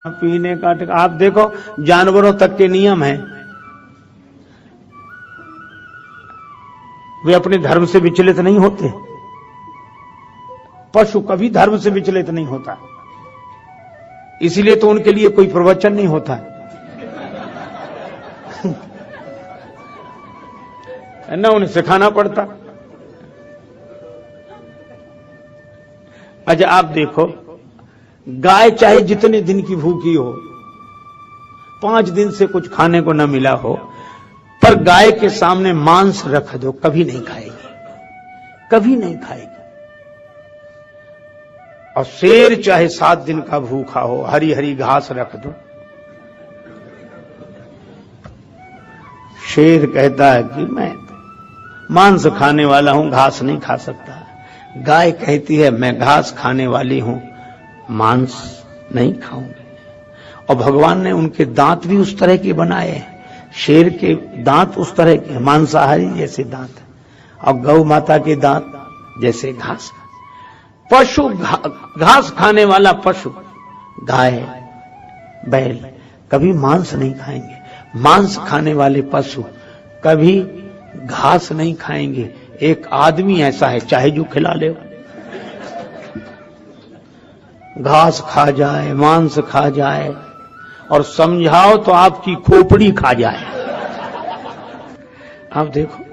पीने का आप देखो, जानवरों तक के नियम हैं, वे अपने धर्म से विचलित नहीं होते। पशु कभी धर्म से विचलित नहीं होता, इसीलिए तो उनके लिए कोई प्रवचन नहीं होता है ना, उन्हें सिखाना पड़ता। अच्छा आप देखो, गाय चाहे जितने दिन की भूखी हो, 5 दिन से कुछ खाने को न मिला हो, पर गाय के सामने मांस रख दो, कभी नहीं खाएगी, कभी नहीं खाएगी। और शेर चाहे 7 दिन का भूखा हो, हरी हरी घास रख दो, शेर कहता है कि मैं मांस खाने वाला हूं, घास नहीं खा सकता। गाय कहती है मैं घास खाने वाली हूं, मांस नहीं खाऊंगी। और भगवान ने उनके दांत भी उस तरह के बनाए हैं, शेर के दांत उस तरह के मांसाहारी जैसे दांत है, और गौ माता के दांत जैसे घास। पशु घास खाने वाला पशु, गाय बैल कभी मांस नहीं खाएंगे, मांस खाने वाले पशु कभी घास नहीं खाएंगे। एक आदमी ऐसा है, चाहे जो खिला ले, घास खा जाए, मांस खा जाए, और समझाओ तो आपकी खोपड़ी खा जाए। आप देखो,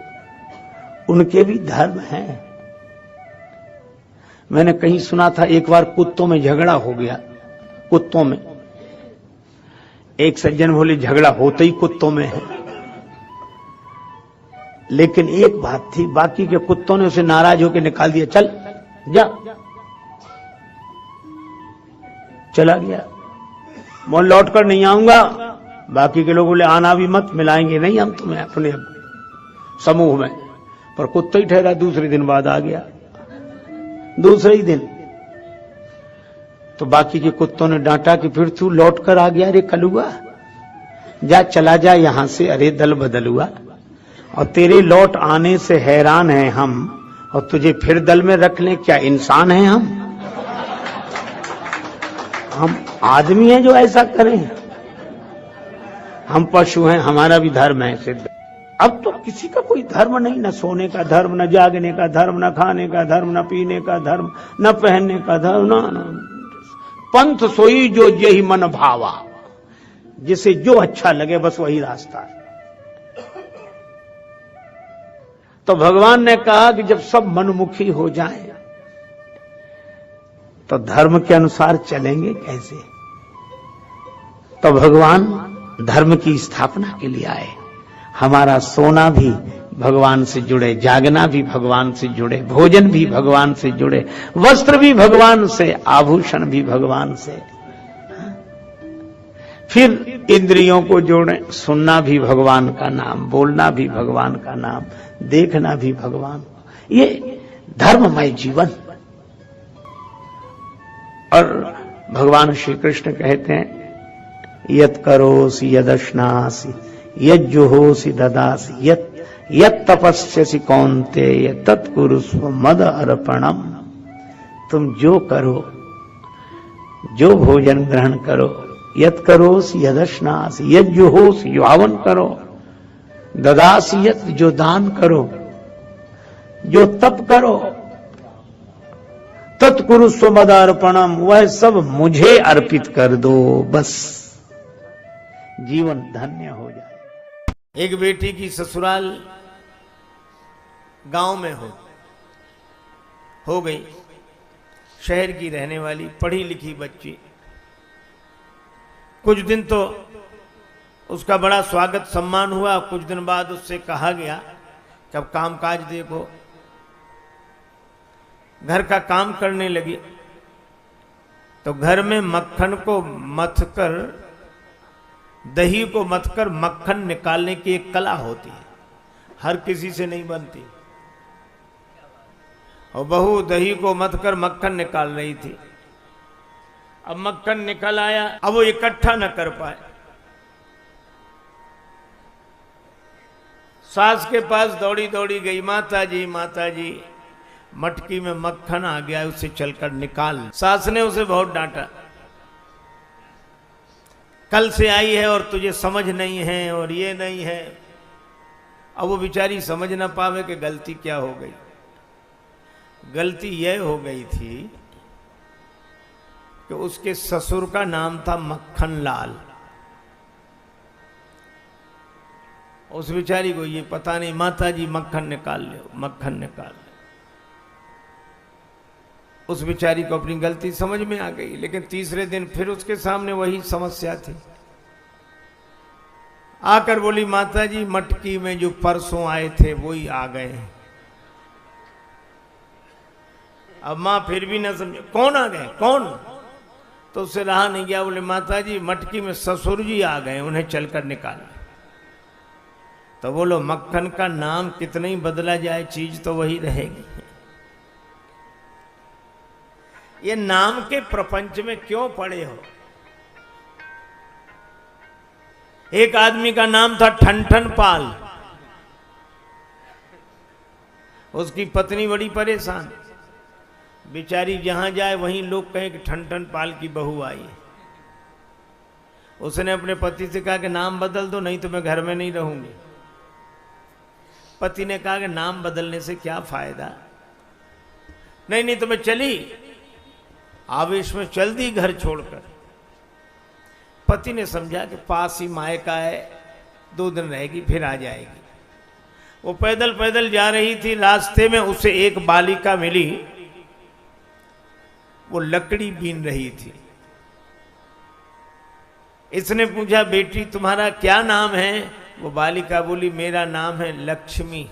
उनके भी धर्म है। मैंने कहीं सुना था, एक बार कुत्तों में झगड़ा हो गया, कुत्तों में। एक सज्जन बोले झगड़ा होता ही कुत्तों में है, लेकिन एक बात थी, बाकी के कुत्तों ने उसे नाराज होकर निकाल दिया, चल जा, चला गया। मैं लौट कर नहीं आऊंगा। बाकी के लोग बोले आना भी मत, मिलाएंगे नहीं हम तुम्हें अपने समूह में। पर कुत्ता ही ठहरा, दूसरे दिन बाद आ गया, दूसरे ही दिन। तो बाकी के कुत्तों ने डांटा कि फिर तू लौट कर आ गया, अरे कलुआ जा, चला जा यहां से, अरे दल बदल हुआ, और तेरे लौट आने से हैरान हैं हम, और तुझे फिर दल में रख लें, क्या इंसान हैं हम आदमी हैं जो ऐसा करें? हम पशु हैं, हमारा भी धर्म है सिद्ध। अब तो किसी का कोई धर्म नहीं, न सोने का धर्म, न जागने का धर्म, न खाने का धर्म, न पीने का धर्म, न पहनने का धर्म, न पंथ सोई जो यही मन भावा, जिसे जो अच्छा लगे बस वही रास्ता है। तो भगवान ने कहा कि जब सब मनमुखी हो जाएं, तो धर्म के अनुसार चलेंगे कैसे? तो भगवान धर्म की स्थापना के लिए आए। हमारा सोना भी भगवान से जुड़े, जागना भी भगवान से जुड़े, भोजन भी भगवान से जुड़े, वस्त्र भी भगवान से, आभूषण भी भगवान से। फिर इंद्रियों को जोड़े, सुनना भी भगवान का नाम, बोलना भी भगवान का नाम, देखना भी भगवान। ये धर्ममय जीवन। और भगवान श्री कृष्ण कहते हैं, यत् करोसि यदश्नासि यज्जुहोसि ददासि यत् तपस्यसि कौन्तेय तत्कुरुस्व मद अर्पणम। तुम जो करो, जो भोजन ग्रहण करो, यत् करोसि यदश्नासि यज्जुहोसि जो हवन करो, ददासि यत् जो दान करो, जो तप करो, तत्कुरुस्व मद अर्पणम वह सब मुझे अर्पित कर दो, बस जीवन धन्य हो जाए। एक बेटी की ससुराल गांव में हो गई, शहर की रहने वाली पढ़ी लिखी बच्ची। कुछ दिन तो उसका बड़ा स्वागत सम्मान हुआ, कुछ दिन बाद उससे कहा गया कि अब कामकाज देखो। घर का काम करने लगी तो घर में मक्खन को मथकर, दही को मथकर मक्खन निकालने की एक कला होती है, हर किसी से नहीं बनती। और बहू दही को मथकर मक्खन निकाल रही थी। अब मक्खन निकल आया, अब वो इकट्ठा न कर पाए। सास के पास दौड़ी दौड़ी गई, माता जी मटकी में मक्खन आ गया, उसे चलकर निकाल। सास ने उसे बहुत डांटा। कल से आई है और तुझे समझ नहीं है और ये नहीं है। अब वो बेचारी समझ ना पावे कि गलती क्या हो गई। गलती यह हो गई थी कि उसके ससुर का नाम था मक्खन लाल। उस बेचारी को ये पता नहीं, माता जी मक्खन निकाल लो, मक्खन निकाल लो। उस बेचारी को अपनी गलती समझ में आ गई, लेकिन तीसरे दिन फिर उसके सामने वही समस्या थी। आकर बोली, माता जी मटकी में जो परसों आए थे वही आ गए। अब मां फिर भी न समझे, कौन आ गए, कौन? तो उससे रहा नहीं गया, बोले माता जी मटकी में ससुर जी आ गए, उन्हें चलकर निकाल। तो बोलो, मक्खन का नाम कितना ही बदला जाए, चीज तो वही रहेगी। ये नाम के प्रपंच में क्यों पड़े हो? एक आदमी का नाम था ठनठन पाल। उसकी पत्नी बड़ी परेशान, बेचारी जहां जाए वहीं लोग कहें कि ठनठन पाल की बहू आई। उसने अपने पति से कहा कि नाम बदल दो, नहीं तो मैं घर में नहीं रहूंगी। पति ने कहा कि नाम बदलने से क्या फायदा, नहीं तो मैं चली। आवेश में चल दी घर छोड़कर। पति ने समझा कि पास ही मायका है, 2 दिन रहेगी फिर आ जाएगी। वो पैदल पैदल जा रही थी, रास्ते में उसे एक बालिका मिली। वो लकड़ी बीन रही थी। इसने पूछा, बेटी तुम्हारा क्या नाम है? वो बालिका बोली, मेरा नाम है लक्ष्मी।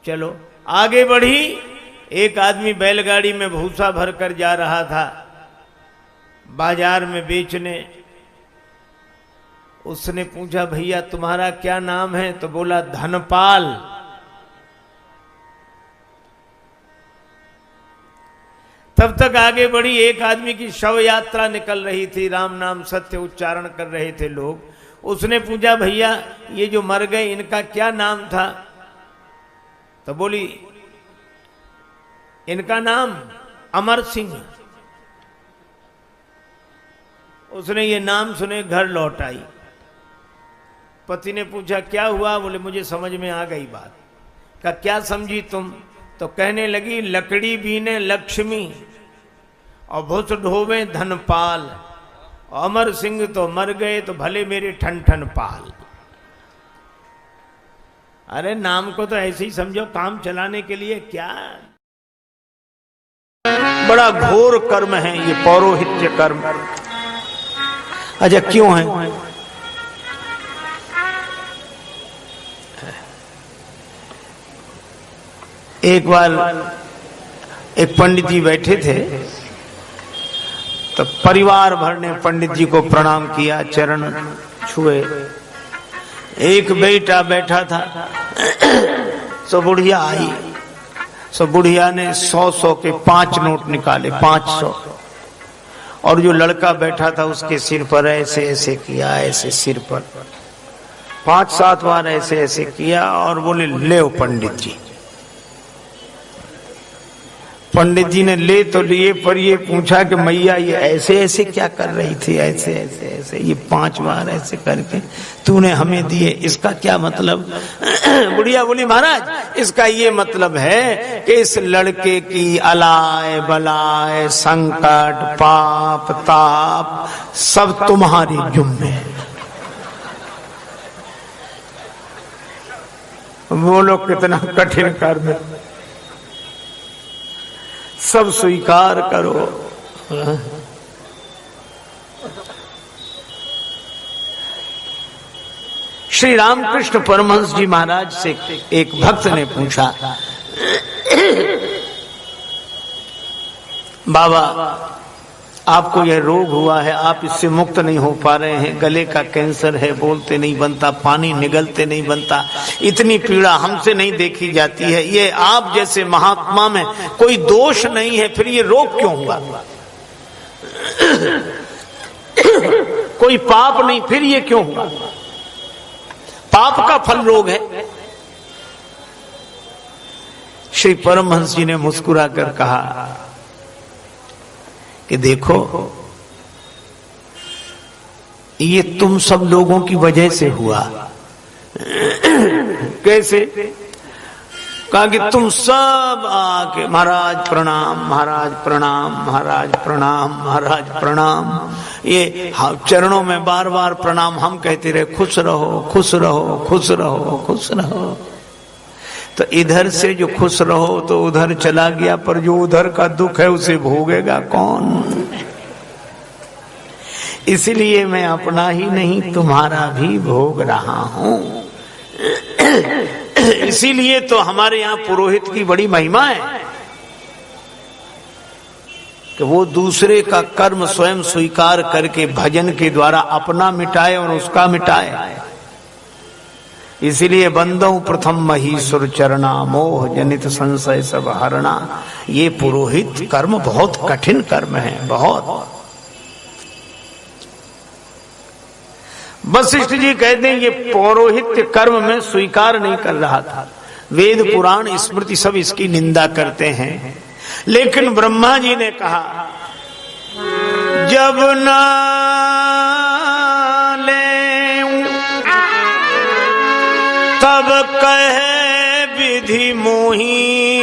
चलो आगे बढ़ी। एक आदमी बैलगाड़ी में भूसा भरकर जा रहा था बाजार में बेचने। उसने पूछा, भैया तुम्हारा क्या नाम है? तो बोला, धनपाल। तब तक आगे बढ़ी। एक आदमी की शव यात्रा निकल रही थी, राम नाम सत्य उच्चारण कर रहे थे लोग। उसने पूछा, भैया ये जो मर गए इनका क्या नाम था? तो बोली, इनका नाम अमर सिंह। उसने ये नाम सुने घर लौट आई। पति ने पूछा, क्या हुआ? बोले, मुझे समझ में आ गई बात। का क्या समझी तुम? तो कहने लगी, लकड़ी बीने लक्ष्मी और भुस ढोवे धनपाल, अमर सिंह तो मर गए तो भले मेरे ठनठन पाल। अरे नाम को तो ऐसे ही समझो, काम चलाने के लिए। क्या बड़ा घोर कर्म है ये पौरोहित्य कर्म। अच्छा क्यों है? एक बार एक पंडित जी बैठे थे, तो परिवार भर ने पंडित जी को प्रणाम किया, चरण छुए। एक बेटा बैठा था, सो बुढ़िया आई। सो बुढ़िया ने 100 के 5 नोट निकाले, 500। और जो लड़का बैठा था उसके सिर पर ऐसे ऐसे किया, ऐसे सिर पर 5-7 बार ऐसे ऐसे किया और बोले, ले पंडित जी। पंडित जी ने ले तो लिए, पर ये पूछा कि मैया ये ऐसे ऐसे क्या कर रही थी? ऐसे ऐसे ऐसे ये 5 बार ऐसे करके तूने हमें दिए, इसका क्या मतलब? बुढ़िया बोली, महाराज इसका ये मतलब है कि इस लड़के की अलाय बलाय संकट पाप ताप सब तुम्हारी जुम्मे है। बोलो कितना कठिन कर्म, सब स्वीकार करो। श्री रामकृष्ण परमहंस जी महाराज से एक भक्त ने पूछा, बाबा आपको यह रोग हुआ है, आप इससे मुक्त नहीं हो पा रहे हैं, गले का कैंसर है, बोलते नहीं बनता, पानी निगलते नहीं बनता, इतनी पीड़ा हमसे नहीं देखी जाती है। ये आप जैसे महात्मा में कोई दोष नहीं है, फिर ये रोग क्यों हुआ? कोई पाप नहीं, फिर ये क्यों हुआ? पाप का फल रोग है। श्री परमहंस जी ने मुस्कुराकर कहा कि देखो ये तुम सब लोगों की वजह से हुआ। कैसे? कहा कि तुम सब आके महाराज प्रणाम, महाराज प्रणाम, महाराज प्रणाम, महाराज प्रणाम, ये चरणों में बार बार प्रणाम हम कहते रहे, खुश रहो, खुश रहो, खुश रहो, खुश रहो। तो इधर से जो खुश रहो तो उधर चला गया, पर जो उधर का दुख है उसे भोगेगा कौन? इसलिए मैं अपना ही नहीं तुम्हारा भी भोग रहा हूं। इसीलिए तो हमारे यहां पुरोहित की बड़ी महिमा है कि वो दूसरे का कर्म स्वयं स्वीकार करके भजन के द्वारा अपना मिटाए और उसका मिटाए। इसीलिए बंदों प्रथम महीसुर चरणा, मोह जनित संशय सब हरणा। ये पुरोहित कर्म बहुत कठिन कर्म है, बहुत। वशिष्ठ जी कहते हैं ये पौरोहित्य कर्म में स्वीकार नहीं कर रहा था। वेद पुराण स्मृति सब इसकी निंदा करते हैं, लेकिन ब्रह्मा जी ने कहा जब ना ले तब कहे विधि मोही,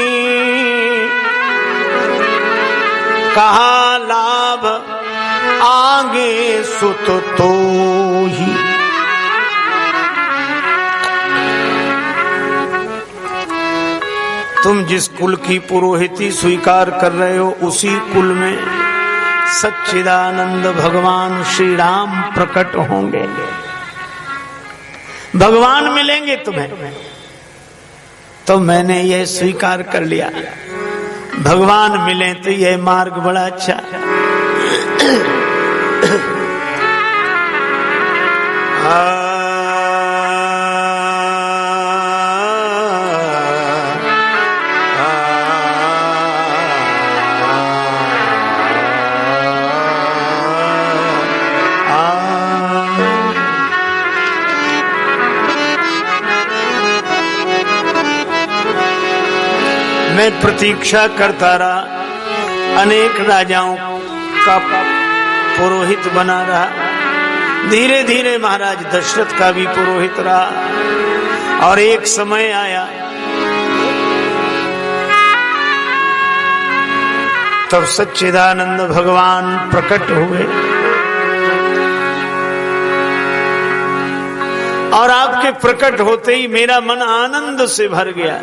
कहा लाभ आगे सुत तो ही। तुम जिस कुल की पुरोहिती स्वीकार कर रहे हो उसी कुल में सच्चिदानंद भगवान श्री राम प्रकट होंगे, भगवान मिलेंगे तुम्हें। तो मैंने यह स्वीकार कर लिया, भगवान मिले तो यह मार्ग बड़ा अच्छा। मैं प्रतीक्षा करता रहा, अनेक राजाओं का पुरोहित बना रहा। धीरे धीरे महाराज दशरथ का भी पुरोहित रहा, और एक समय आया तब सच्चिदानंद भगवान प्रकट हुए और आपके प्रकट होते ही मेरा मन आनंद से भर गया।